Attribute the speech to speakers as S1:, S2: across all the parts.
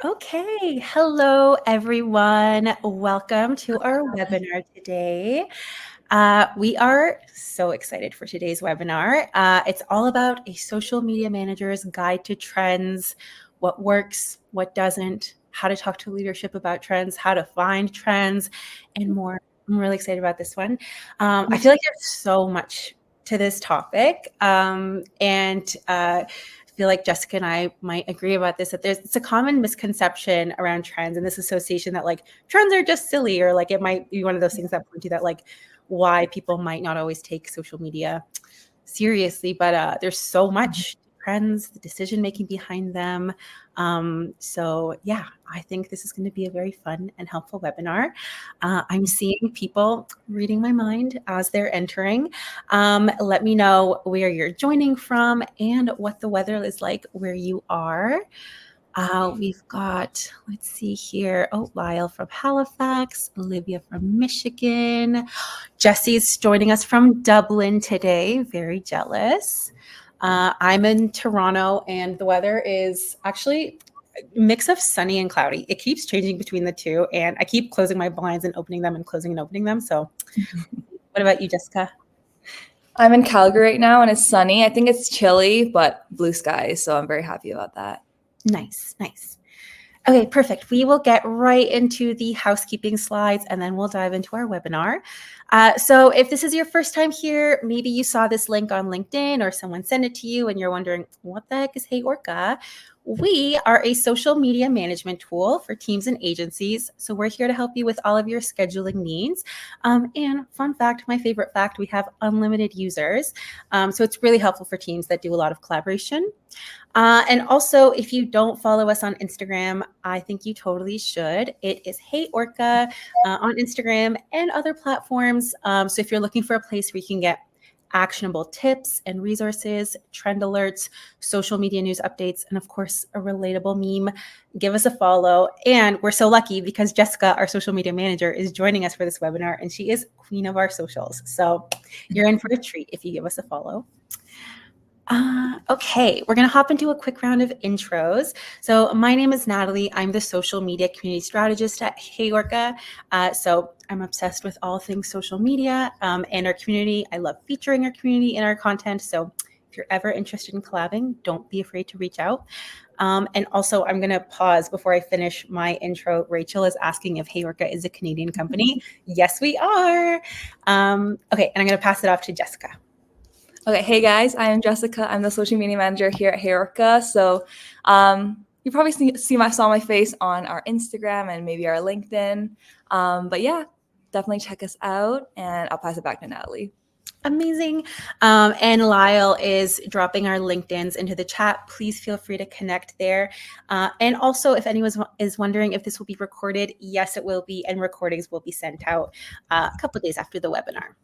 S1: Okay, hello everyone. Welcome to our webinar today. We are so excited for today's webinar. It's all about a social media manager's guide to trends, what works, what doesn't, how to talk to leadership about trends, how to find trends, and more. I'm really excited about this one. I feel like there's so much to this topic, and I feel like Jessica and I might agree about this, that it's a common misconception around trends and this association that like trends are just silly, or like it might be one of those things that point to that like why people might not always take social media seriously. But there's so much trends, the decision making behind them. So yeah, I think this is going to be a very fun and helpful webinar. I'm seeing people reading my mind as they're entering. Let me know where you're joining from and what the weather is like where you are. We've got, let's see here. Oh, Lyle from Halifax, Olivia from Michigan. Jesse's joining us from Dublin today. Very jealous. I'm in Toronto, and the weather is actually a mix of sunny and cloudy. It keeps changing between the two, and I keep closing my blinds and opening them and closing and opening them. So what about you, Jessica?
S2: I'm in Calgary right now and it's sunny. I think it's chilly, but blue skies. So I'm very happy about that.
S1: Nice, nice. Okay, perfect. We will get right into the housekeeping slides and then we'll dive into our webinar. So if this is your first time here, maybe you saw this link on LinkedIn or someone sent it to you and you're wondering, what the heck is HeyOrca? We are a social media management tool for teams and agencies. So we're here to help you with all of your scheduling needs. And fun fact, my favorite fact, we have unlimited users. So it's really helpful for teams that do a lot of collaboration. And also, if you don't follow us on Instagram, I think you totally should. It is HeyOrca on Instagram and other platforms. So if you're looking for a place where you can get actionable tips and resources, trend alerts, social media news updates, and of course, a relatable meme, give us a follow. And we're so lucky because Jessica, our social media manager, is joining us for this webinar, and she is queen of our socials. So you're in for a treat if you give us a follow. Okay, we're going to hop into a quick round of intros. So my name is Natalie. I'm the social media community strategist at HeyOrca. So I'm obsessed with all things social media and our community. I love featuring our community in our content. So if you're ever interested in collabing, don't be afraid to reach out. And also, I'm going to pause before I finish my intro. Rachel is asking if HeyOrca is a Canadian company. Yes, we are. Okay, and I'm going to pass it off to Jessica.
S2: Okay, hey guys, I am Jessica. I'm the social media manager here at HeyOrca. So you probably saw my face on our Instagram and maybe our LinkedIn. But yeah, definitely check us out and I'll pass it back to Natalie.
S1: Amazing. And Lyle is dropping our LinkedIns into the chat. Please feel free to connect there. And also, if anyone is wondering if this will be recorded, yes, it will be, and recordings will be sent out a couple of days after the webinar.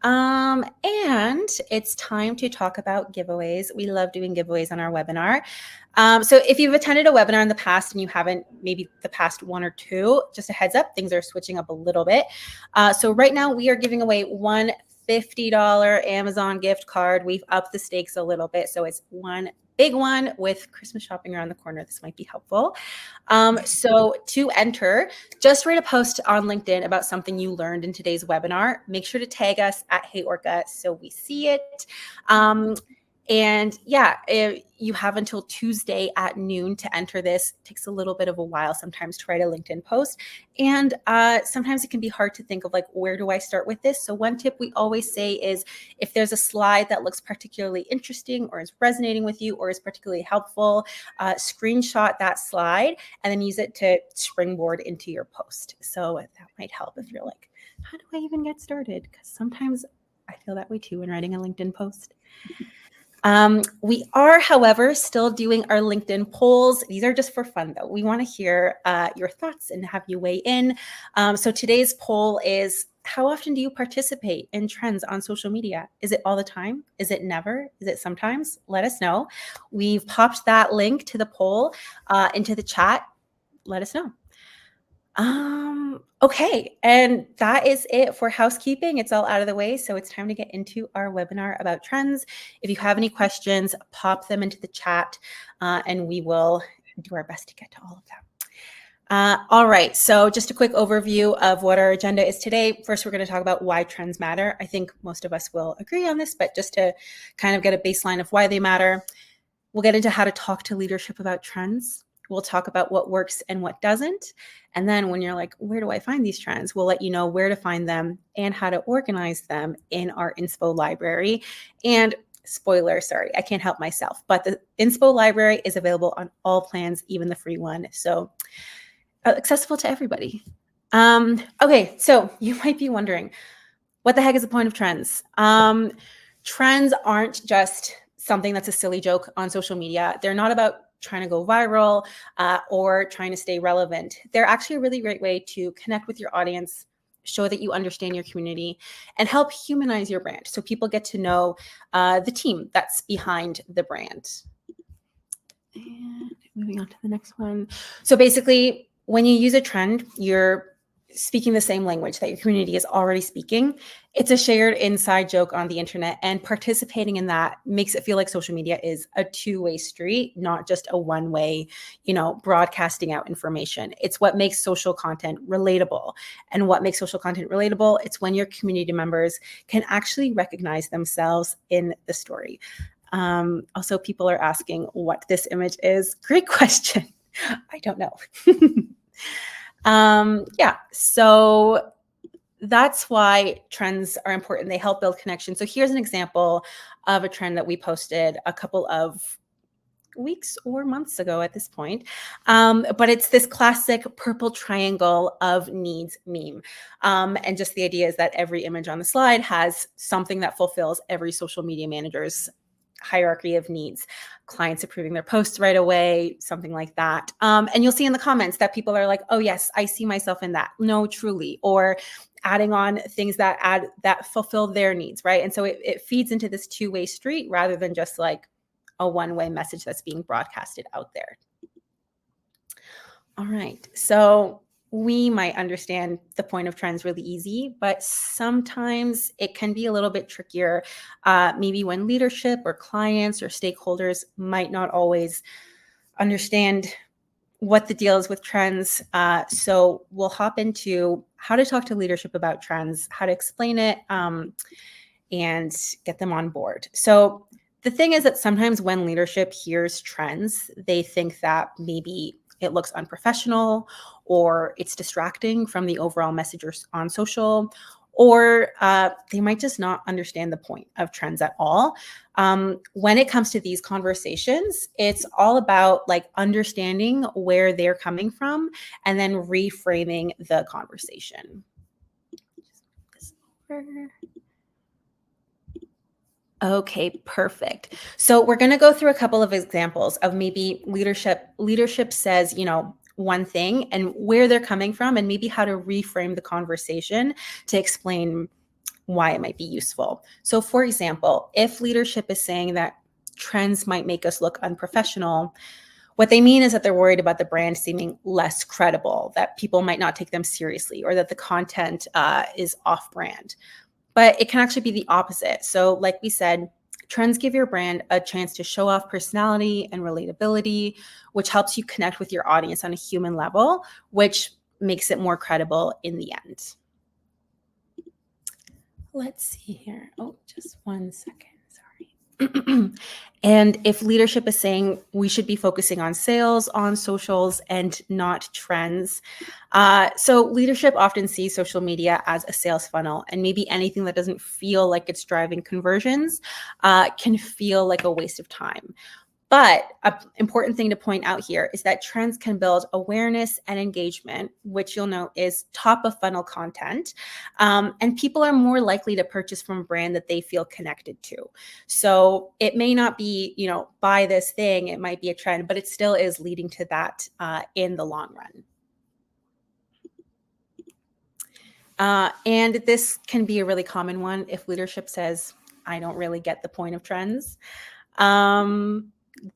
S1: And it's time to talk about giveaways. We love doing giveaways on our webinar. So if you've attended a webinar in the past and you haven't, maybe the past one or two, just a heads up, things are switching up a little bit. So right now we are giving away one $50 Amazon gift card. We've upped the stakes a little bit. So it's one big one with Christmas shopping around the corner. This might be helpful. So to enter, just write a post on LinkedIn about something you learned in today's webinar. Make sure to tag us at HeyOrca so we see it. And yeah, you have until Tuesday at noon to enter this. It takes a little bit of a while sometimes to write a LinkedIn post. And sometimes it can be hard to think of like, where do I start with this? So one tip we always say is if there's a slide that looks particularly interesting or is resonating with you or is particularly helpful, screenshot that slide and then use it to springboard into your post. So that might help if you're like, how do I even get started? Because sometimes I feel that way too when writing a LinkedIn post. We are, however, still doing our LinkedIn polls. These are just for fun, though. We want to hear your thoughts and have you weigh in. So today's poll is, how often do you participate in trends on social media? Is it all the time? Is it never? Is it sometimes? Let us know. We've popped that link to the poll into the chat. Let us know. Okay, and that is it for housekeeping. It's all out of the way, so it's time to get into our webinar about trends. If you have any questions, pop them into the chat, and we will do our best to get to all of them. All right, so just a quick overview of what our agenda is today. First, we're going to talk about why trends matter. I think most of us will agree on this, but just to kind of get a baseline of why they matter, we'll get into how to talk to leadership about trends. We'll talk about what works and what doesn't. And then when you're like, where do I find these trends? We'll let you know where to find them and how to organize them in our inspo library. And spoiler, sorry, I can't help myself, but the inspo library is available on all plans, even the free one. So accessible to everybody. Okay, so you might be wondering, what the heck is the point of trends? Trends aren't just something that's a silly joke on social media. They're not about trying to go viral or trying to stay relevant. They're actually a really great way to connect with your audience, show that you understand your community, and help humanize your brand so people get to know the team that's behind the brand. And moving on to the next one. So basically, when you use a trend, you're speaking the same language that your community is already speaking. It's a shared inside joke on the internet, and participating in that makes it feel like social media is a two-way street, not just a one-way, broadcasting out information. It's what makes social content relatable. And what makes social content relatable? It's when your community members can actually recognize themselves in the story. Also, people are asking what this image is. Great question. I don't know. So that's why trends are important. They help build connection. So here's an example of a trend that we posted a couple of weeks or months ago at this point. But it's this classic purple triangle of needs meme. And just the idea is that every image on the slide has something that fulfills every social media manager's hierarchy of needs. Clients approving their posts right away, something like that. And you'll see in the comments that people are like, oh yes, I see myself in that. No, truly. Or adding on things that fulfill their needs, right? And so it feeds into this two-way street rather than just like a one-way message that's being broadcasted out there. All right, so we might understand the point of trends really easy, but sometimes it can be a little bit trickier, maybe when leadership or clients or stakeholders might not always understand what the deal is with trends. So we'll hop into how to talk to leadership about trends, how to explain it, and get them on board. So the thing is that sometimes when leadership hears trends, they think that maybe it looks unprofessional or it's distracting from the overall message on social, or they might just not understand the point of trends at all. When it comes to these conversations, it's all about like understanding where they're coming from and then reframing the conversation. Just move this over. Okay, perfect. So we're going to go through a couple of examples of maybe leadership says, one thing and where they're coming from and maybe how to reframe the conversation to explain why it might be useful. So for example, if leadership is saying that trends might make us look unprofessional, what they mean is that they're worried about the brand seeming less credible, that people might not take them seriously, or that the content is off-brand. But it can actually be the opposite. So like we said, trends give your brand a chance to show off personality and relatability, which helps you connect with your audience on a human level, which makes it more credible in the end. Let's see here. Oh, just 1 second. Sorry. And if leadership is saying we should be focusing on sales, on socials, and not trends. So leadership often sees social media as a sales funnel, and maybe anything that doesn't feel like it's driving conversions can feel like a waste of time. But an important thing to point out here is that trends can build awareness and engagement, which you'll note is top of funnel content. And people are more likely to purchase from a brand that they feel connected to. So it may not be, buy this thing, it might be a trend, but it still is leading to that in the long run. And this can be a really common one if leadership says, I don't really get the point of trends.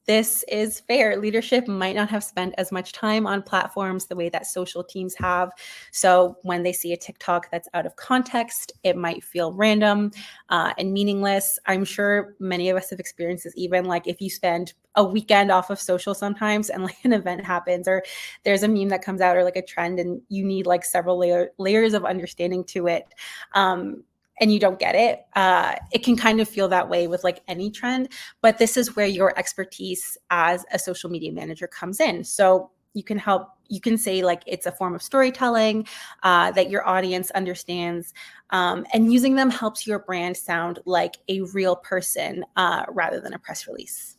S1: This is fair. Leadership might not have spent as much time on platforms the way that social teams have. So when they see a TikTok that's out of context, it might feel random and meaningless. I'm sure many of us have experienced this, even like if you spend a weekend off of social sometimes, and like an event happens, or there's a meme that comes out, or like a trend, and you need like several layers of understanding to it, and you don't get it. It can kind of feel that way with like any trend, but this is where your expertise as a social media manager comes in. So you can say like it's a form of storytelling that your audience understands, and using them helps your brand sound like a real person rather than a press release.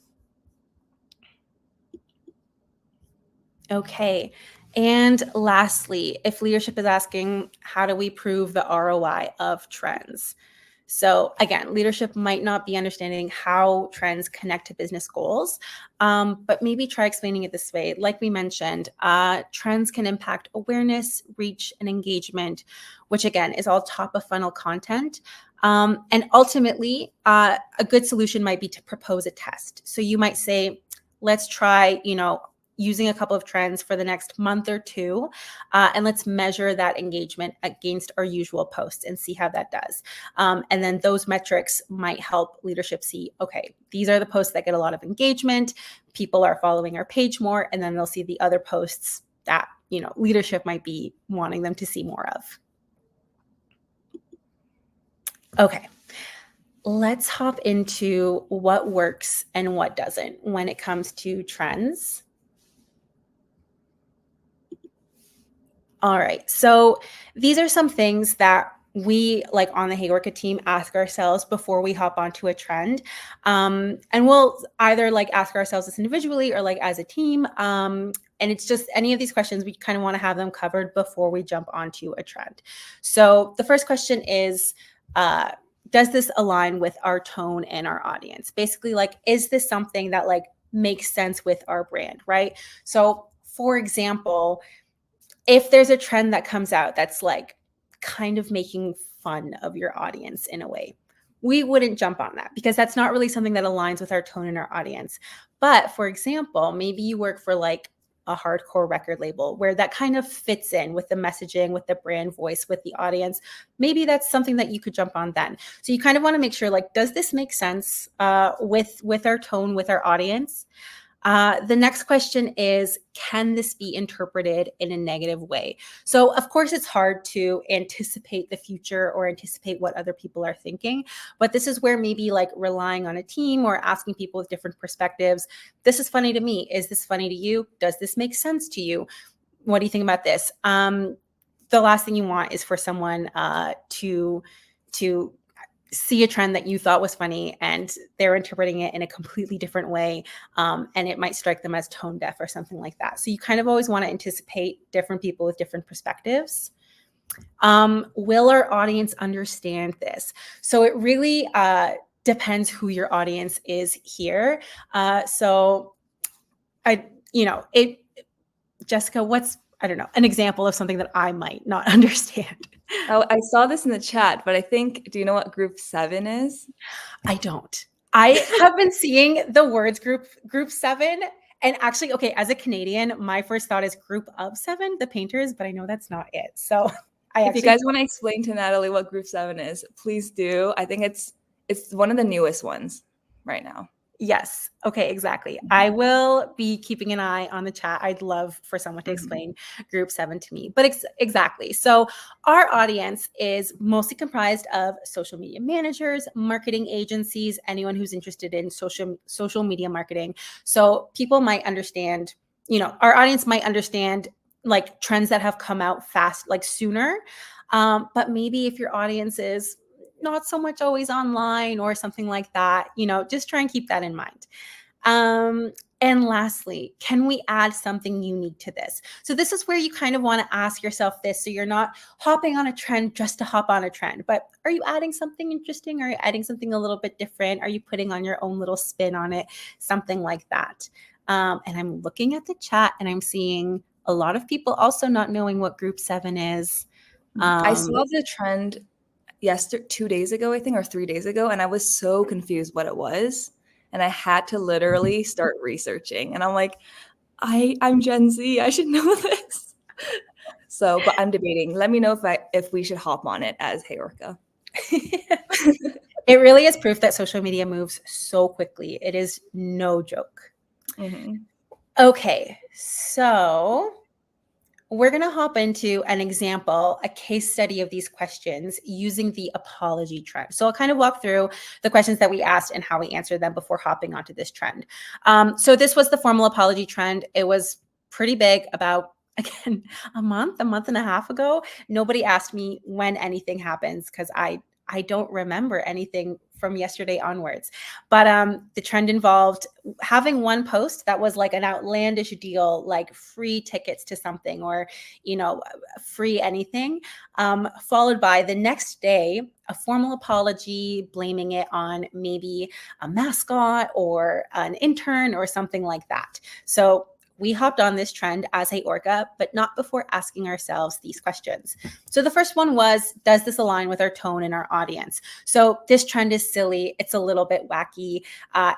S1: Okay. And lastly, if leadership is asking, how do we prove the ROI of trends? So again, leadership might not be understanding how trends connect to business goals, but maybe try explaining it this way. Like we mentioned, trends can impact awareness, reach, and engagement, which again is all top of funnel content. And ultimately, a good solution might be to propose a test. So you might say, let's try, using a couple of trends for the next month or two, and let's measure that engagement against our usual posts and see how that does. And then those metrics might help leadership see, okay, these are the posts that get a lot of engagement, people are following our page more, and then they'll see the other posts that, leadership might be wanting them to see more of. Okay. Let's hop into what works and what doesn't when it comes to trends. All right. So these are some things that we, like on the HeyOrca team, ask ourselves before we hop onto a trend. And we'll either like ask ourselves this individually or like as a team. And it's just any of these questions, we kind of want to have them covered before we jump onto a trend. So the first question is, does this align with our tone and our audience? Basically, like, is this something that like makes sense with our brand, right? So for example, if there's a trend that comes out that's like kind of making fun of your audience in a way, we wouldn't jump on that because that's not really something that aligns with our tone and our audience. But for example, maybe you work for like a hardcore record label where that kind of fits in with the messaging, with the brand voice, with the audience. Maybe that's something that you could jump on then. So you kind of want to make sure, like, does this make sense with our tone, with our audience? The next question is, can this be interpreted in a negative way? So of course, it's hard to anticipate the future or anticipate what other people are thinking, but this is where maybe like relying on a team or asking people with different perspectives. This is funny to me. Is this funny to you? Does this make sense to you? What do you think about this? The last thing you want is for someone to see a trend that you thought was funny and they're interpreting it in a completely different way, and it might strike them as tone deaf or something like that. So you kind of always want to anticipate different people with different perspectives. Will our audience understand this? So it really depends who your audience is here. Jessica, what's, I don't know, an example of something that I might not understand?
S2: Oh, I saw this in the chat, but I think, do you know what group 7 is?
S1: I don't. I have been seeing the words group 7. And actually, okay, as a Canadian, my first thought is group of 7, the painters, but I know that's not it. So
S2: if you guys want to explain to Natalie what group 7 is, please do. I think it's one of the newest ones right now.
S1: Yes. Okay, exactly. I will be keeping an eye on the chat. I'd love for someone to explain group 7 to me. But exactly. So our audience is mostly comprised of social media managers, marketing agencies, anyone who's interested in social media marketing. So people might understand, our audience might understand like trends that have come out fast, like sooner. But maybe if your audience is not so much always online or something like that, just try and keep that in mind. And lastly, can we add something unique to this? So this is where you kind of want to ask yourself this. So you're not hopping on a trend just to hop on a trend, but are you adding something interesting? Are you adding something a little bit different? Are you putting on your own little spin on it? Something like that. And I'm looking at the chat and I'm seeing a lot of people also not knowing what group 7 is.
S2: I saw the trend 2 days ago, I think, or 3 days ago, and I was so confused what it was, and I had to literally start researching. And I'm like, I'm Gen Z, I should know this. So, but I'm debating. Let me know if we should hop on it as HeyOrca.
S1: It really is proof that social media moves so quickly. It is no joke.
S2: Mm-hmm.
S1: Okay, so we're going to hop into an example, a case study of these questions using the apology trend. So I'll kind of walk through the questions that we asked and how we answered them before hopping onto this trend. So this was the formal apology trend. It was pretty big about, again, a month and a half ago. Nobody asked me when anything happens because I don't remember anything from yesterday onwards. But the trend involved having one post that was like an outlandish deal, like free tickets to something or, free anything, followed by the next day, a formal apology, blaming it on maybe a mascot or an intern or something like that. So we hopped on this trend as HeyOrca, but not before asking ourselves these questions. So the first one was, does this align with our tone and our audience? So this trend is silly. It's a little bit wacky.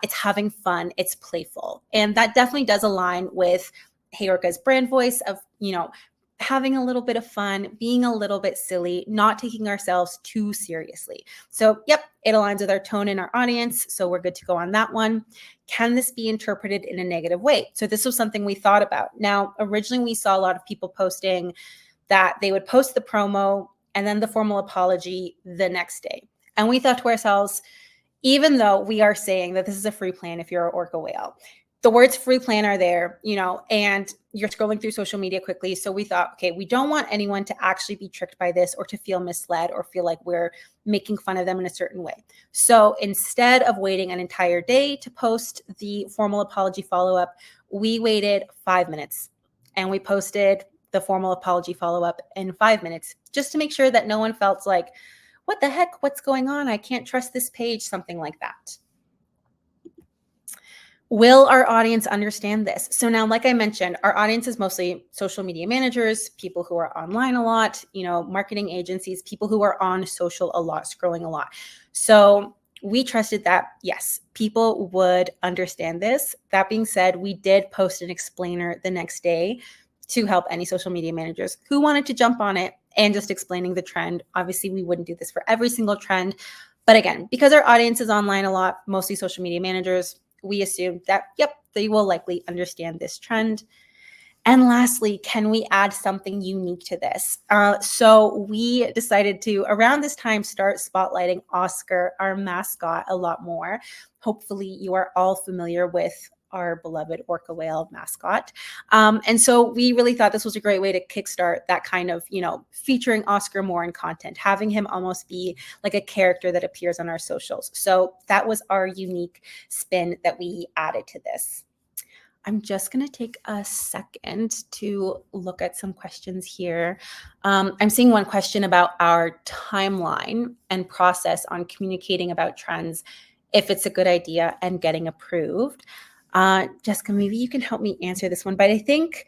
S1: It's having fun. It's playful. And that definitely does align with HeyOrca's brand voice of, having a little bit of fun, being a little bit silly, not taking ourselves too seriously. So, yep, it aligns with our tone and our audience. So we're good to go on that one. Can this be interpreted in a negative way? So this was something we thought about. Now, originally we saw a lot of people posting that they would post the promo and then the formal apology the next day. And we thought to ourselves, even though we are saying that this is a free plan if you're an Orca whale, the words free plan are there, and you're scrolling through social media quickly. So we thought, okay, we don't want anyone to actually be tricked by this or to feel misled or feel like we're making fun of them in a certain way. So instead of waiting an entire day to post the formal apology follow-up, we waited 5 minutes and we posted the formal apology follow-up in 5 minutes just to make sure that no one felt like, what the heck, what's going on? I can't trust this page, something like that. Will our audience understand this? So now, like I mentioned, our audience is mostly social media managers, people who are online a lot, marketing agencies, people who are on social a lot, scrolling a lot. So we trusted that, yes, people would understand this. That being said, we did post an explainer the next day to help any social media managers who wanted to jump on it and just explaining the trend. Obviously, we wouldn't do this for every single trend. But again, because our audience is online a lot, mostly social media managers, we assumed that, yep, they will likely understand this trend. And lastly, can we add something unique to this? So we decided to, around this time, start spotlighting Oscar, our mascot, a lot more. Hopefully you are all familiar with our beloved orca whale mascot. And so we really thought this was a great way to kickstart that kind of, featuring Oscar more in content, having him almost be like a character that appears on our socials. So that was our unique spin that we added to this. I'm just going to take a second to look at some questions here. I'm seeing one question about our timeline and process on communicating about trends, if it's a good idea and getting approved. Jessica, maybe you can help me answer this one, but I think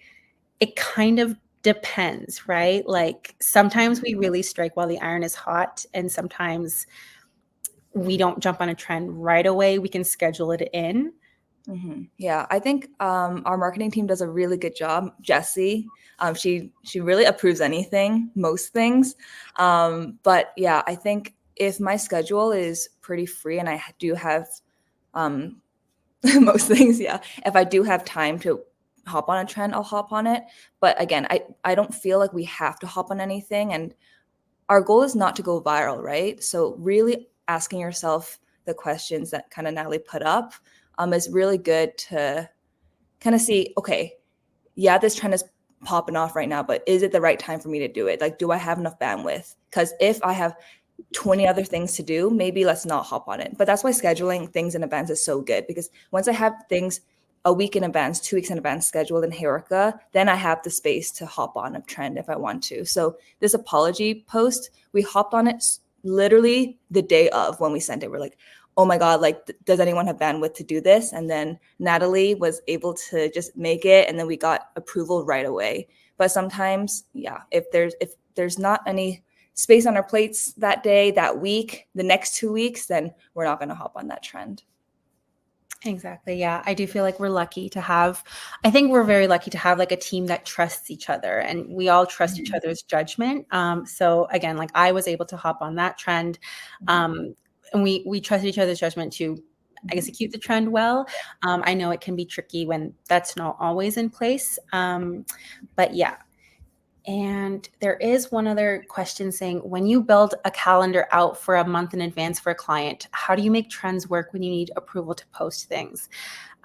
S1: it kind of depends, right? Like sometimes we really strike while the iron is hot, and sometimes we don't jump on a trend right away. We can schedule it in.
S2: Mm-hmm. Yeah, I think our marketing team does a really good job. Jessie, she really approves anything, most things. But yeah, I think if my schedule is pretty free and I do have most things, yeah, if I do have time to hop on a trend, I'll hop on it. But again, I don't feel like we have to hop on anything, and our goal is not to go viral, right? So really asking yourself the questions that kind of Natalie put up is really good to kind of see, okay, yeah, this trend is popping off right now, but is it the right time for me to do it? Like, do I have enough bandwidth? Because if I have 20 other things to do, maybe let's not hop on it. But that's why scheduling things in advance is so good, because once I have things a week in advance, 2 weeks in advance scheduled in HeyOrca, then I have the space to hop on a trend if I want to. So this apology post, we hopped on it literally the day of when we sent it. We're like, oh my God, like, does anyone have bandwidth to do this? And then Natalie was able to just make it, and then we got approval right away. But sometimes, yeah, if there's not any space on our plates that day, that week, the next 2 weeks, then we're not going to hop on that trend.
S1: Exactly. Yeah. I do feel like I think we're very lucky to have like a team that trusts each other, and we all trust each other's judgment. So again, like I was able to hop on that trend. And we trusted each other's judgment to execute the trend well. I know it can be tricky when that's not always in place. But yeah. And there is one other question saying, when you build a calendar out for a month in advance for a client, how do you make trends work when you need approval to post things?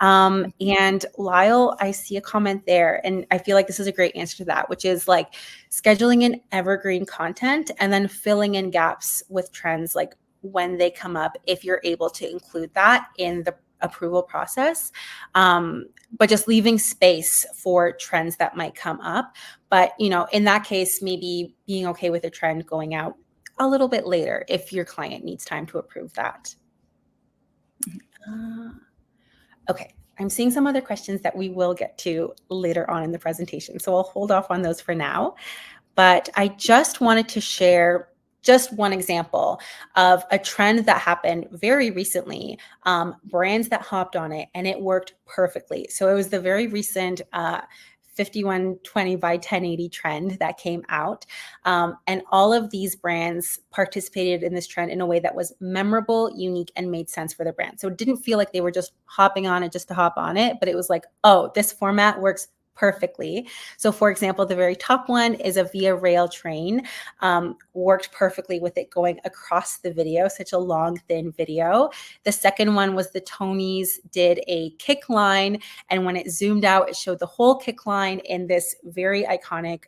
S1: And Lyle, I see a comment there, and I feel like this is a great answer to that, which is like scheduling in evergreen content and then filling in gaps with trends like when they come up, if you're able to include that in the approval process, but just leaving space for trends that might come up. But, in that case, maybe being okay with a trend going out a little bit later if your client needs time to approve that. Okay, I'm seeing some other questions that we will get to later on in the presentation, so I'll hold off on those for now. But I just wanted to share just one example of a trend that happened very recently, brands that hopped on it, and it worked perfectly. So it was the very recent 5120 by 1080 trend that came out. And all of these brands participated in this trend in a way that was memorable, unique, and made sense for the brand. So it didn't feel like they were just hopping on it just to hop on it, but it was like, oh, this format works perfectly. So for example, the very top one is a Via Rail train, worked perfectly with it going across the video, such a long, thin video. The second one was the Tonys did a kick line, and when it zoomed out, it showed the whole kick line in this very iconic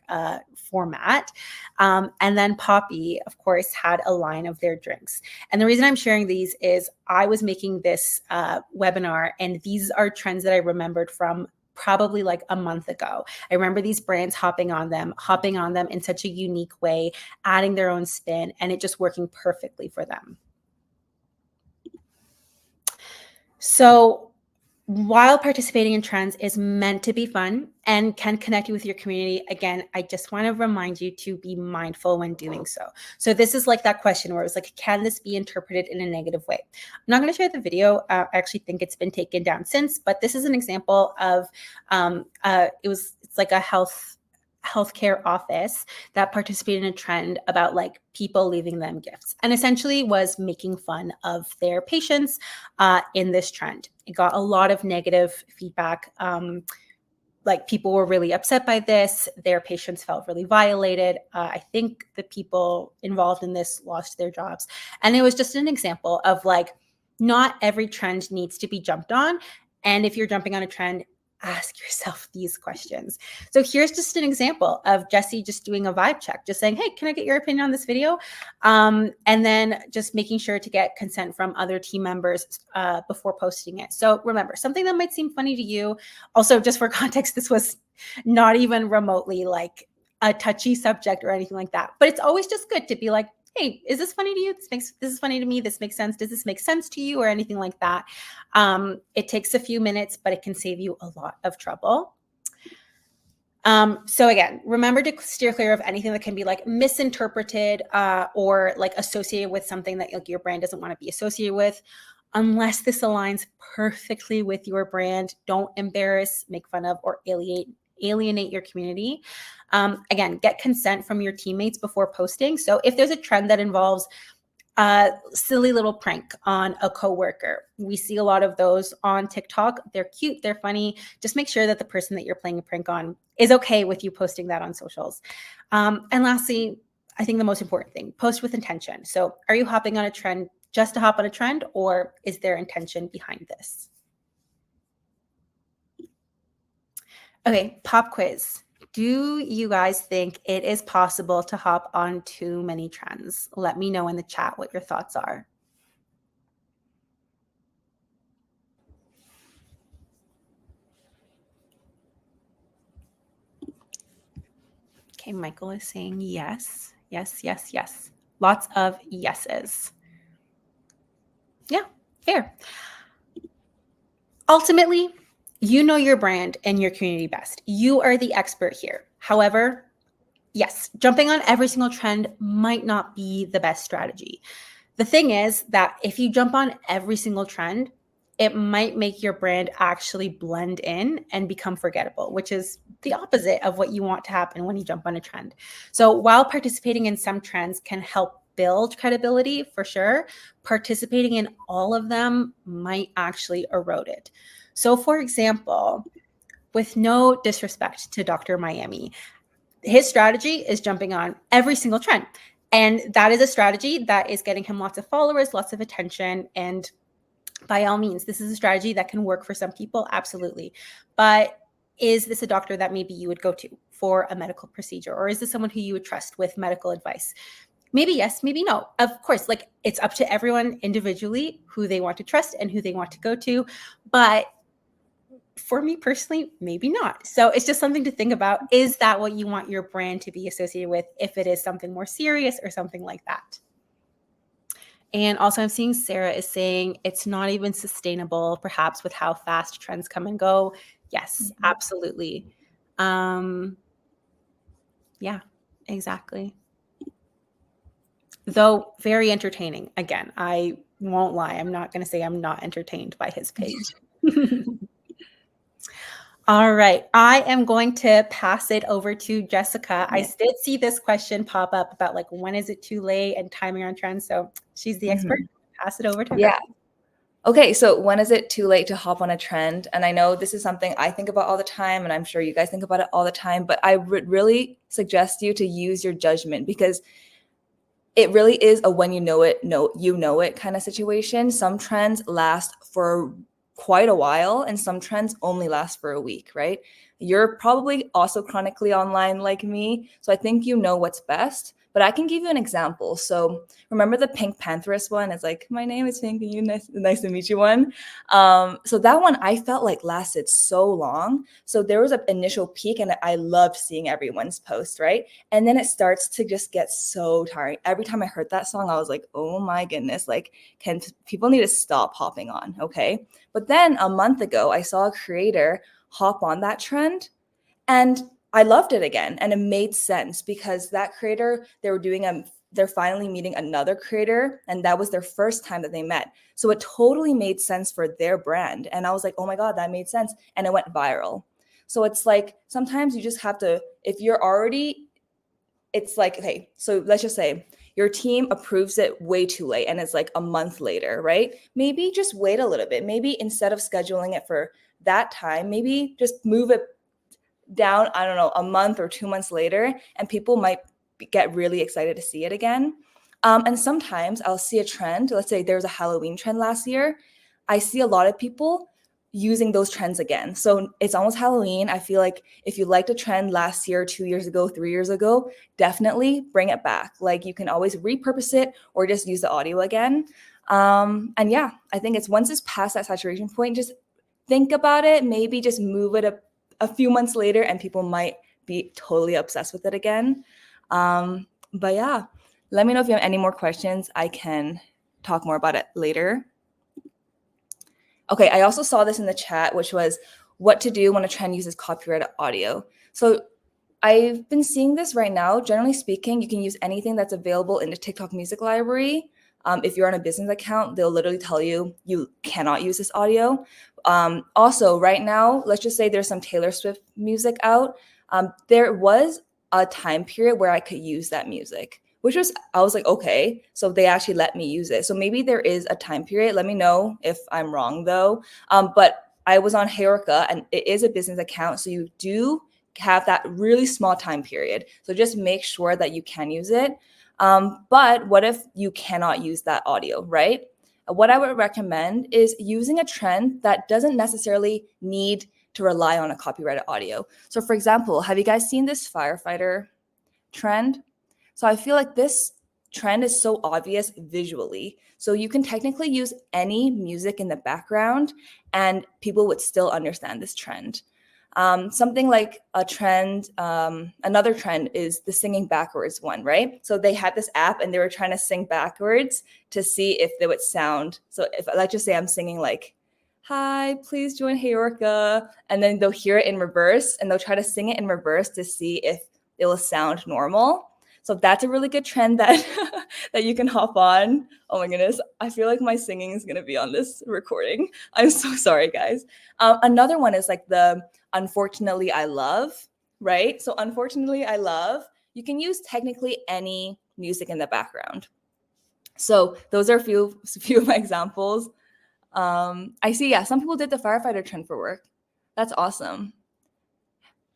S1: format. And then Poppy, of course, had a line of their drinks. And the reason I'm sharing these is I was making this webinar, and these are trends that I remembered from probably like a month ago. I remember these brands hopping on them in such a unique way, adding their own spin, and it just working perfectly for them. So while participating in trends is meant to be fun and can connect you with your community, again, I just want to remind you to be mindful when doing so. So this is like that question where it was like, can this be interpreted in a negative way? I'm not going to share the video. I actually think it's been taken down since, but this is an example of, it's like a healthcare office that participated in a trend about like people leaving them gifts, and essentially was making fun of their patients in this trend. It got a lot of negative feedback. Like people were really upset by this. Their patients felt really violated. I think the people involved in this lost their jobs. And it was just an example of like, not every trend needs to be jumped on. And if you're jumping on a trend, ask yourself these questions. So here's just an example of Jesse just doing a vibe check, just saying, hey, can I get your opinion on this video? And then just making sure to get consent from other team members before posting it. So remember, something that might seem funny to you. Also, just for context, this was not even remotely like a touchy subject or anything like that. But it's always just good to be like, hey, is this funny to you? This is funny to me. This makes sense. Does this make sense to you or anything like that? It takes a few minutes, but it can save you a lot of trouble. So again, remember to steer clear of anything that can be like misinterpreted or like associated with something that like your brand doesn't want to be associated with. Unless this aligns perfectly with your brand, don't embarrass, make fun of, or alienate your community. Again, get consent from your teammates before posting. So if there's a trend that involves a silly little prank on a coworker, we see a lot of those on TikTok. They're cute, they're funny. Just make sure that the person that you're playing a prank on is okay with you posting that on socials. And lastly, I think the most important thing, post with intention. So are you hopping on a trend just to hop on a trend, or is there intention behind this? Okay, pop quiz. Do you guys think it is possible to hop on too many trends? Let me know in the chat what your thoughts are. Okay, Michael is saying yes, yes, yes, yes. Lots of yeses. Yeah, fair. Ultimately, you know your brand and your community best. You are the expert here. However, yes, jumping on every single trend might not be the best strategy. The thing is that if you jump on every single trend, it might make your brand actually blend in and become forgettable, which is the opposite of what you want to happen when you jump on a trend. So while participating in some trends can help build credibility for sure. Participating in all of them might actually erode it. So for example, with no disrespect to Dr. Miami, his strategy is jumping on every single trend. And that is a strategy that is getting him lots of followers, lots of attention. And by all means, this is a strategy that can work for some people, absolutely. But is this a doctor that maybe you would go to for a medical procedure? Or is this someone who you would trust with medical advice? Maybe yes, maybe no. Of course, like it's up to everyone individually who they want to trust and who they want to go to. But for me personally, maybe not. So it's just something to think about. Is that what you want your brand to be associated with if it is something more serious or something like that? And also I'm seeing Sarah is saying it's not even sustainable, perhaps with how fast trends come and go. Yes, absolutely. Yeah, exactly. Though very entertaining. Again, I won't lie. I'm not going to say I'm not entertained by his page. All right. I am going to pass it over to Jessica. I did see this question pop up about like, when is it too late and timing on trends? So she's the expert. Pass it over to her.
S2: Yeah. Okay, so when is it too late to hop on a trend? And I know this is something I think about all the time, and I'm sure you guys think about it all the time, but I would really suggest you to use your judgment, because it really is a when you know it kind of situation. Some trends last for quite a while, and some trends only last for a week, right? You're probably also chronically online like me, so I think you know what's best. But I can give you an example. So remember the Pink Pantheress one? It's like, my name is Pink and you nice to meet you one. So that one I felt like lasted so long. So there was an initial peak and I loved seeing everyone's post, right? And then it starts to just get so tiring. Every time I heard that song, I was like, oh my goodness, like, can people need to stop hopping on? Okay. But then a month ago, I saw a creator hop on that trend and I loved it again. And it made sense because that creator, they're finally meeting another creator, and that was their first time that they met. So it totally made sense for their brand. And I was like, oh my God, that made sense. And it went viral. So it's like, sometimes you just have to, if you're already, it's like, okay, so let's just say your team approves it way too late and it's like a month later, right? Maybe just wait a little bit. Maybe instead of scheduling it for that time, maybe just move it down, I don't know, a month or 2 months later, and people might get really excited to see it again. And sometimes I'll see a trend. Let's say there's a Halloween trend last year. I see a lot of people using those trends again. So it's almost Halloween. I feel like if you liked a trend last year, 2 years ago, 3 years ago, definitely bring it back. Like, you can always repurpose it or just use the audio again. And yeah, I think it's once it's past that saturation point, just think about it. Maybe just move it a few months later and people might be totally obsessed with it again. But yeah, let me know if you have any more questions. I can talk more about it later. Okay, I also saw this in the chat, which was what to do when a trend uses copyrighted audio. So I've been seeing this right now. Generally speaking, you can use anything that's available in the TikTok music library. If you're on a business account, they'll literally tell you you cannot use this audio. Also, right now, let's just say there's some Taylor Swift music out. There was a time period where I could use that music, I was like, okay, so they actually let me use it. So maybe there is a time period. Let me know if I'm wrong though. But I was on HeyOrca and it is a business account. So you do have that really small time period. So just make sure that you can use it. But what if you cannot use that audio, right? What I would recommend is using a trend that doesn't necessarily need to rely on a copyrighted audio. So for example, have you guys seen this firefighter trend? So I feel like this trend is so obvious visually. So you can technically use any music in the background and people would still understand this trend. Something like a trend, another trend is the singing backwards one, right? So they had this app and they were trying to sing backwards to see if they would sound. So if, let's just say I'm singing like, hi, please join HeyOrca, and then they'll hear it in reverse and they'll try to sing it in reverse to see if it will sound normal. So that's a really good trend that that you can hop on. Oh my goodness, I feel like my singing is gonna be on this recording. I'm so sorry, guys. Another one is like the Unfortunately I Love, right? So Unfortunately I Love, you can use technically any music in the background. So those are a few of my examples. I see, yeah, some people did the firefighter trend for work. That's awesome.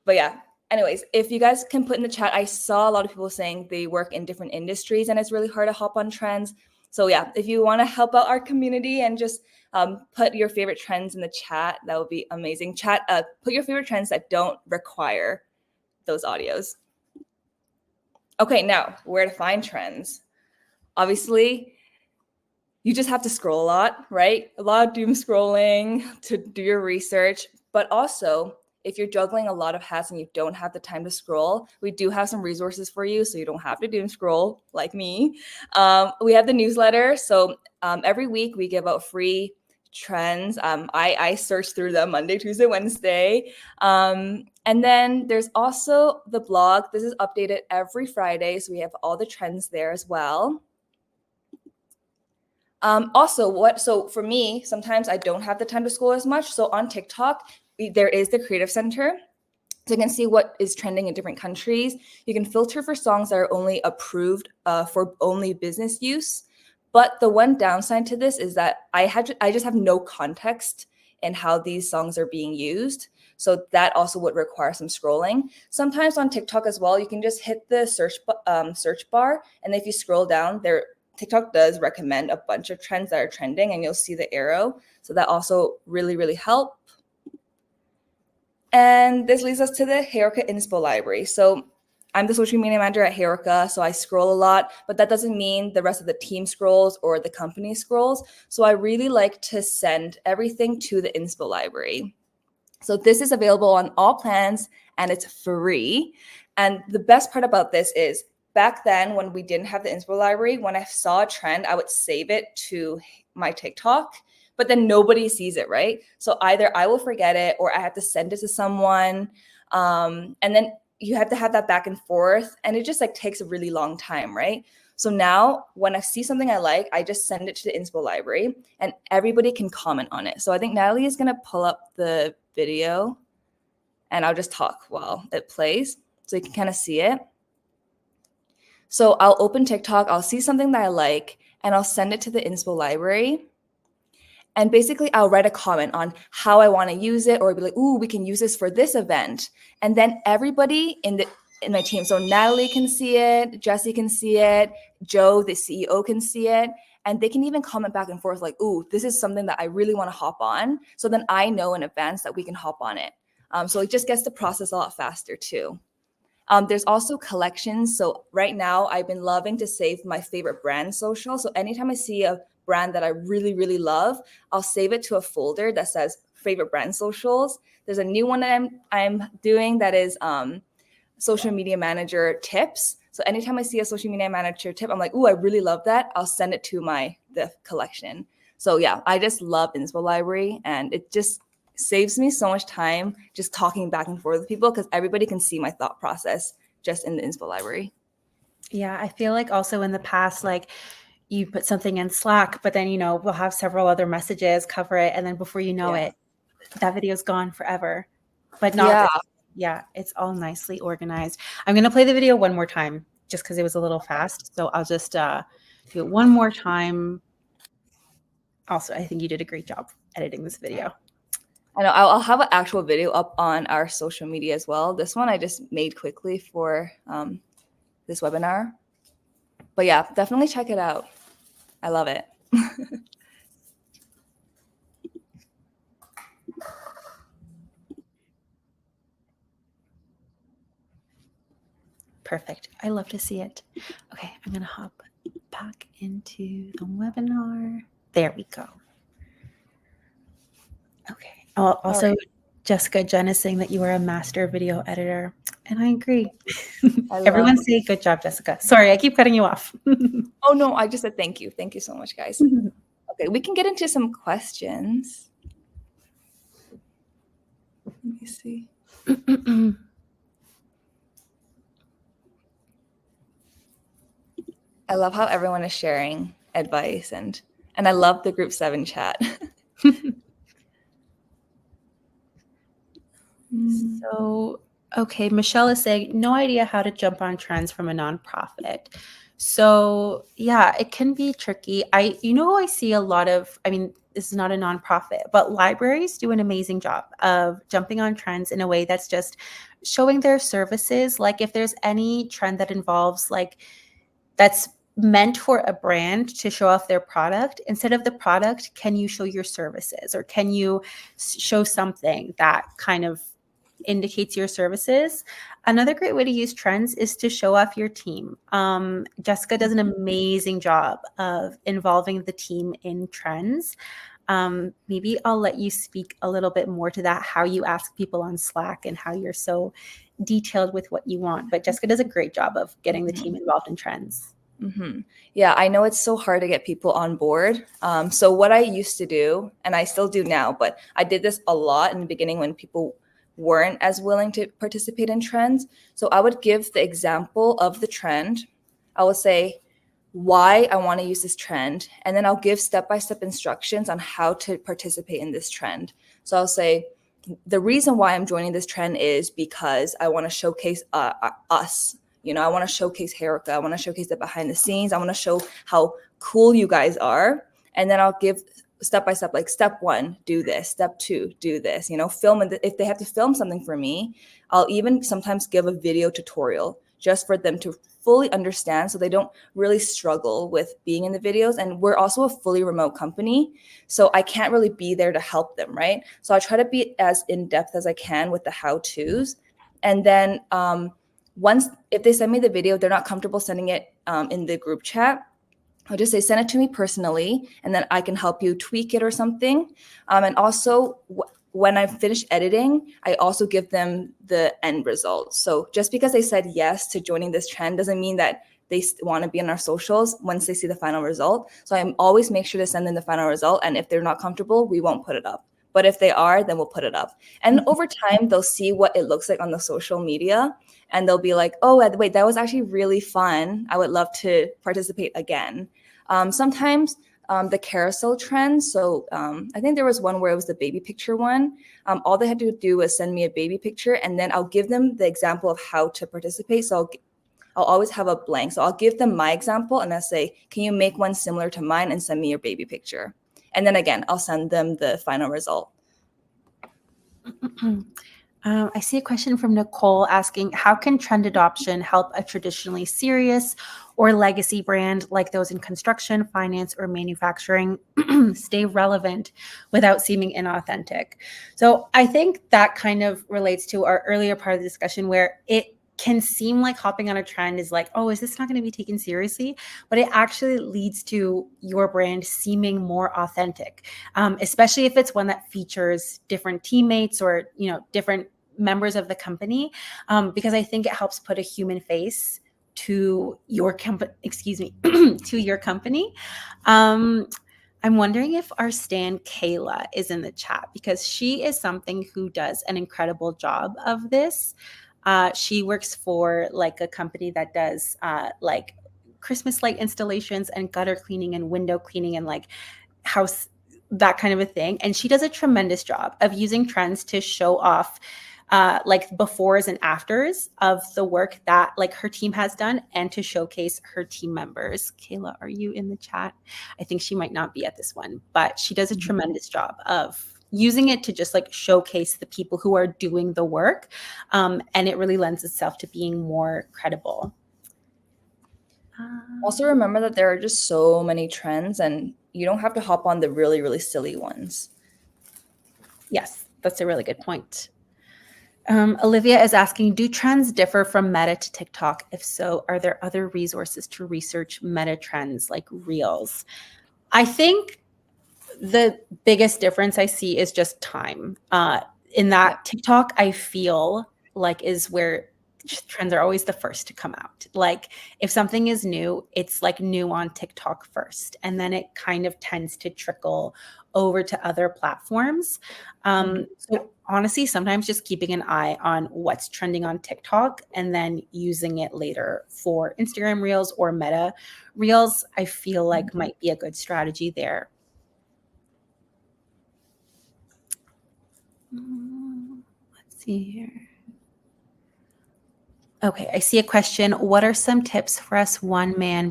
S2: But yeah, anyways, if you guys can put in the chat, I saw a lot of people saying they work in different industries and it's really hard to hop on trends. So yeah, if you want to help out our community and just put your favorite trends in the chat, that would be amazing. Put your favorite trends that don't require those audios. Okay, now where to find trends? Obviously, you just have to scroll a lot, right? A lot of doom scrolling to do your research. But also, if you're juggling a lot of hats and you don't have the time to scroll, we do have some resources for you so you don't have to doom scroll like me. We have the newsletter. So every week we give out free trends. I search through them Monday, Tuesday, Wednesday. And then there's also the blog. This is updated every Friday. So we have all the trends there as well. So for me, sometimes I don't have the time to scroll as much. So on TikTok, there is the Creative Center. So you can see what is trending in different countries. You can filter for songs that are only approved for only business use. But the one downside to this is that I just have no context in how these songs are being used. So that also would require some scrolling. Sometimes on TikTok as well, you can just hit the search bar. And if you scroll down, TikTok does recommend a bunch of trends that are trending and you'll see the arrow. So that also really, really helps. And this leads us to the HeyOrca Inspo Library. So I'm the social media manager at HeyOrca, so I scroll a lot, but that doesn't mean the rest of the team scrolls or the company scrolls. So I really like to send everything to the Inspo Library. So this is available on all plans and it's free. And the best part about this is back then when we didn't have the Inspo Library, when I saw a trend, I would save it to my TikTok, but then nobody sees it, right? So either I will forget it or I have to send it to someone. And then you have to have that back and forth. And it just like takes a really long time, right? So now when I see something I like, I just send it to the Inspo Library and everybody can comment on it. So I think Natalie is going to pull up the video and I'll just talk while it plays so you can kind of see it. So I'll open TikTok, I'll see something that I like, and I'll send it to the Inspo Library. And basically, I'll write a comment on how I want to use it, or be like, ooh, we can use this for this event. And then everybody in my team, so Natalie can see it, Jesse can see it, Joe, the CEO, can see it. And they can even comment back and forth like, ooh, this is something that I really want to hop on. So then I know in advance that we can hop on it. So it just gets the process a lot faster too. There's also collections. So right now I've been loving to save my favorite brand social. So anytime I see a brand that I really, really love, I'll save it to a folder that says favorite brand socials. There's a new one that I'm doing that is social media manager tips. So anytime I see a social media manager tip, I'm like, ooh, I really love that. I'll send it to the collection. So yeah, I just love Inspo Library and it just saves me so much time just talking back and forth with people because everybody can see my thought process just in the Inspo Library.
S1: Yeah, I feel like also in the past, like you put something in Slack, but then, we'll have several other messages cover it. And then before you know it, that video's gone forever. But not, it's all nicely organized. I'm going to play the video one more time just because it was a little fast. So I'll just do it one more time. Also, I think you did a great job editing this video.
S2: I know I'll have an actual video up on our social media as well. This one I just made quickly for this webinar. But yeah, definitely check it out. I love it.
S1: Perfect. I love to see it. Okay, I'm going to hop back into the webinar. There we go. Okay. Also, Jessica, Jen is saying that you are a master video editor, and I agree. Everyone say good job, Jessica. Sorry, I keep cutting you off.
S2: Oh, no, I just said thank you. Thank you so much, guys. Okay, we can get into some questions. Let me see. I love how everyone is sharing advice and I love the group 7 chat.
S1: So, okay, Michelle is saying, no idea how to jump on trends from a nonprofit. So yeah, it can be tricky. I see a lot of, I mean, this is not a nonprofit, but libraries do an amazing job of jumping on trends in a way that's just showing their services. Like if there's any trend that involves like that's meant for a brand to show off their product, instead of the product, can you show your services or can you show something that kind of indicates your services? Another great way to use trends is to show off your team. Jessica does an amazing job of involving the team in trends. Maybe I'll let you speak a little bit more to that, how you ask people on Slack and how you're so detailed with what you want. But Jessica does a great job of getting the team involved in trends.
S2: Yeah, I know it's so hard to get people on board. So what I used to do, and I still do now, but I did this a lot in the beginning when people weren't as willing to participate in trends. So I would give the example of the trend. I would say why I want to use this trend, and then I'll give step-by-step instructions on how to participate in this trend. So I'll say, the reason why I'm joining this trend is because I want to showcase us. I want to showcase HeyOrca. I want to showcase the behind the scenes. I want to show how cool you guys are. And then I'll give step by step, like step 1, do this. Step 2, do this. Film. And if they have to film something for me, I'll even sometimes give a video tutorial just for them to fully understand so they don't really struggle with being in the videos. And we're also a fully remote company, so I can't really be there to help them, right? So I try to be as in-depth as I can with the how-tos. And then once, if they send me the video, they're not comfortable sending it in the group chat, I'll just say, send it to me personally, and then I can help you tweak it or something. And also, when I finish editing, I also give them the end result. So just because they said yes to joining this trend doesn't mean that they want to be on our socials once they see the final result. So I always make sure to send them the final result. And if they're not comfortable, we won't put it up. But if they are, then we'll put it up. And over time, they'll see what it looks like on the social media. And they'll be like, oh, wait, that was actually really fun. I would love to participate again. Sometimes the carousel trend. So I think there was one where it was the baby picture one. All they had to do was send me a baby picture, and then I'll give them the example of how to participate. So I'll always have a blank. So I'll give them my example, and I'll say, can you make one similar to mine and send me your baby picture? And then again, I'll send them the final result.
S1: I see a question from Nicole asking, how can trend adoption help a traditionally serious or legacy brand like those in construction, finance, or manufacturing stay relevant without seeming inauthentic? So I think that kind of relates to our earlier part of the discussion where it can seem like hopping on a trend is like, oh, is this not going to be taken seriously? But it actually leads to your brand seeming more authentic, especially if it's one that features different teammates or, different members of the company, because I think it helps put a human face to your company, to your company. I'm wondering if our stan Kayla is in the chat, because she is something who does an incredible job of this. She works for like a company that does like Christmas light installations and gutter cleaning and window cleaning and like house, that kind of a thing. And she does a tremendous job of using trends to show off like befores and afters of the work that like her team has done and to showcase her team members. Kayla, are you in the chat? I think she might not be at this one, but she does a tremendous job of using it to just like showcase the people who are doing the work. And it really lends itself to being more credible.
S2: Also remember that there are just so many trends, and you don't have to hop on the really, really silly ones.
S1: Yes, that's a really good point. Olivia is asking, do trends differ from Meta to TikTok? If so, are there other resources to research Meta trends like Reels? I think the biggest difference I see is just time. In that TikTok, I feel like is where trends are always the first to come out. Like if something is new, it's like new on TikTok first, and then it kind of tends to trickle over to other platforms. So honestly, sometimes just keeping an eye on what's trending on TikTok and then using it later for Instagram Reels or Meta Reels, I feel like might be a good strategy there. Let's see here. Okay, I see a question. What are some tips for us one-man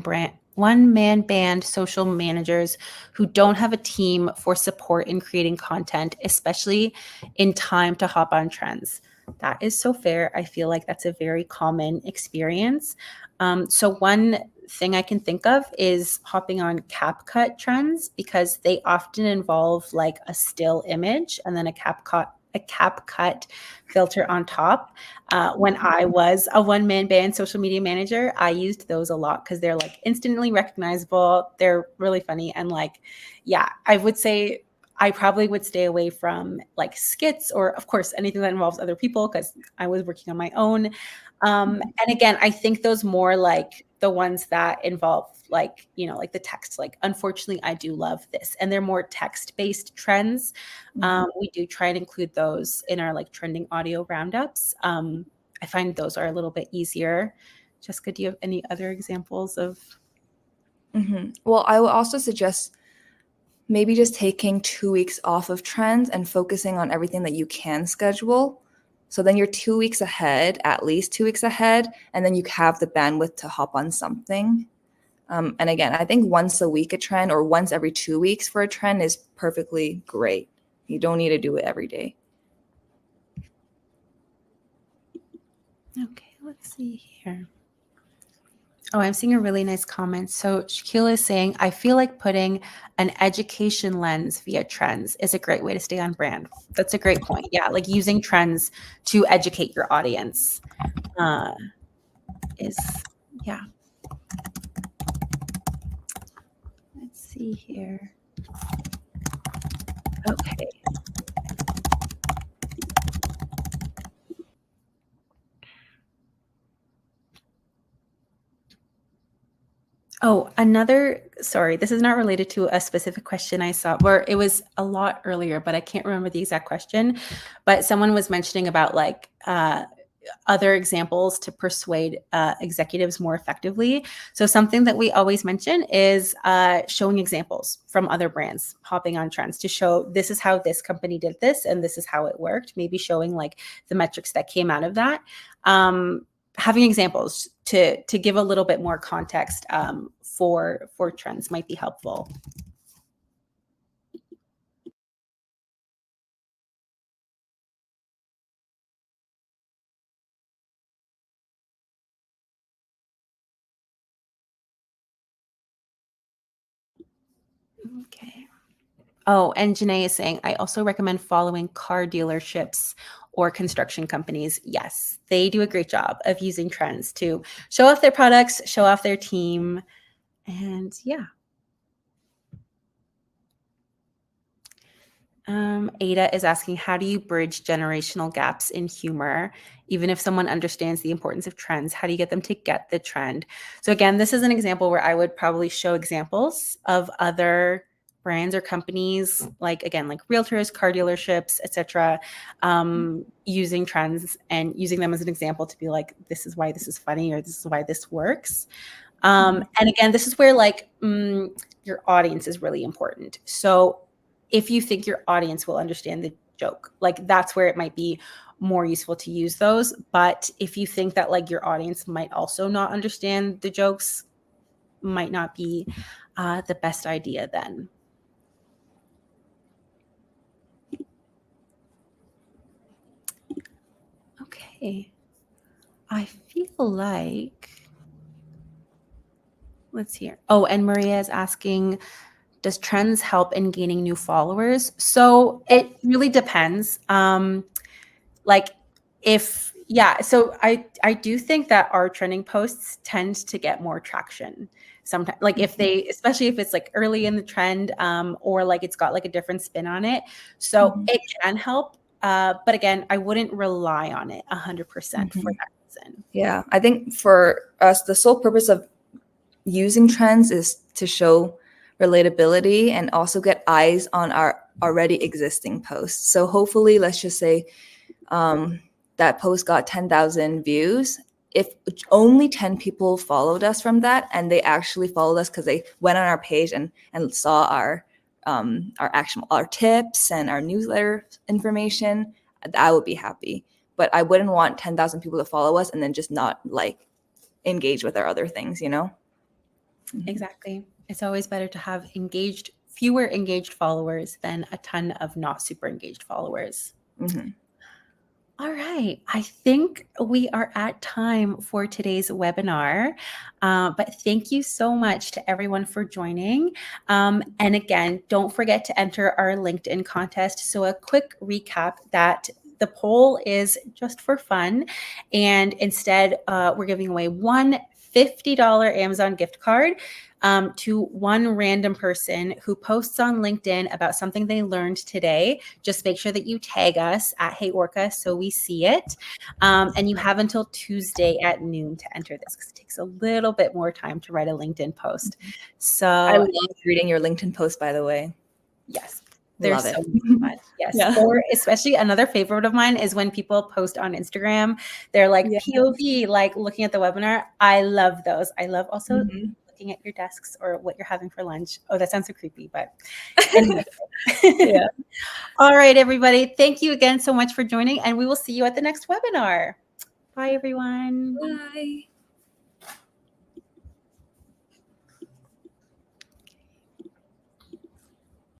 S1: band social managers who don't have a team for support in creating content, especially in time to hop on trends? That is so fair. I feel like that's a very common experience. So one thing I can think of is hopping on CapCut trends because they often involve like a still image and then a CapCut filter on top. When I was a one-man band social media manager, I used those a lot because they're like instantly recognizable. They're really funny. And like, yeah, I would say I probably would stay away from like skits or, of course, anything that involves other people because I was working on my own. And again, I think those more like the ones that involve like, like the text, like, unfortunately, I do love this. And they're more text-based trends. We do try and include those in our like trending audio roundups. I find those are a little bit easier. Jessica, do you have any other examples of?
S2: Well, I would also suggest maybe just taking 2 weeks off of trends and focusing on everything that you can schedule. So then you're 2 weeks ahead, at least 2 weeks ahead, and then you have the bandwidth to hop on something. And again, I think once a week a trend or once every 2 weeks for a trend is perfectly great. You don't need to do it every day.
S1: Okay, let's see here. Oh, I'm seeing a really nice comment. So Shaquille is saying, I feel like putting an education lens via trends is a great way to stay on brand. That's a great point. Yeah, like using trends to educate your audience is, yeah. Let's see here. Okay. Oh, sorry, this is not related to a specific question I saw, where it was a lot earlier, but I can't remember the exact question. But someone was mentioning about like other examples to persuade executives more effectively. So something that we always mention is showing examples from other brands hopping on trends to show this is how this company did this and this is how it worked. Maybe showing like the metrics that came out of that. Having examples to give a little bit more context for trends might be helpful. Okay. Oh, and Janae is saying, I also recommend following car dealerships or construction companies. Yes, they do a great job of using trends to show off their products, show off their team, and yeah. Ada is asking, how do you bridge generational gaps in humor? Even if someone understands the importance of trends, how do you get them to get the trend? So again, this is an example where I would probably show examples of other brands or companies, like again, like realtors, car dealerships, etc., using trends and using them as an example to be like, this is why this is funny or this is why this works. And again, this is where like your audience is really important. So if you think your audience will understand the joke, like that's where it might be more useful to use those. But if you think that like your audience might also not understand the jokes, might not be the best idea then. Okay. I feel like, let's see here. Oh, and Maria is asking, does trends help in gaining new followers? So it really depends. Like if, yeah, so I do think that our trending posts tend to get more traction sometimes, like if they, especially if it's like early in the trend or like it's got like a different spin on it. So it can help. But again, I wouldn't rely on it 100% for that reason.
S2: Yeah, I think for us, the sole purpose of using trends is to show relatability and also get eyes on our already existing posts. So hopefully, let's just say that post got 10,000 views. If only 10 people followed us from that, and they actually followed us because they went on our page and saw our tips and our newsletter information, I would be happy. but I wouldn't want 10,000 people to follow us and then just not like engage with our other things, you know?
S1: Exactly. It's always better to have fewer engaged followers than a ton of not super engaged followers. All right. I think we are at time for today's webinar. But thank you so much to everyone for joining. And again, don't forget to enter our LinkedIn contest. So a quick recap that the poll is just for fun. And instead, we're giving away one $50 Amazon gift card to one random person who posts on LinkedIn about something they learned today. Just make sure that you tag us at HeyOrca so we see it. And you have until Tuesday at noon to enter this because it takes a little bit more time to write a LinkedIn post. So
S2: I love reading your LinkedIn post, by the way.
S1: Yes. They're
S2: Love
S1: so
S2: it.
S1: fun. Yes.
S2: Yeah.
S1: Or especially another favorite of mine is when people post on Instagram, they're like
S2: Yes.
S1: POV, like looking at the webinar. I love those. I love also looking at your desks or what you're having for lunch. Oh, that sounds so creepy, but anyway.
S2: Yeah.
S1: All right, everybody. Thank you again so much for joining, and we will see you at the next webinar. Bye, everyone.
S2: Bye.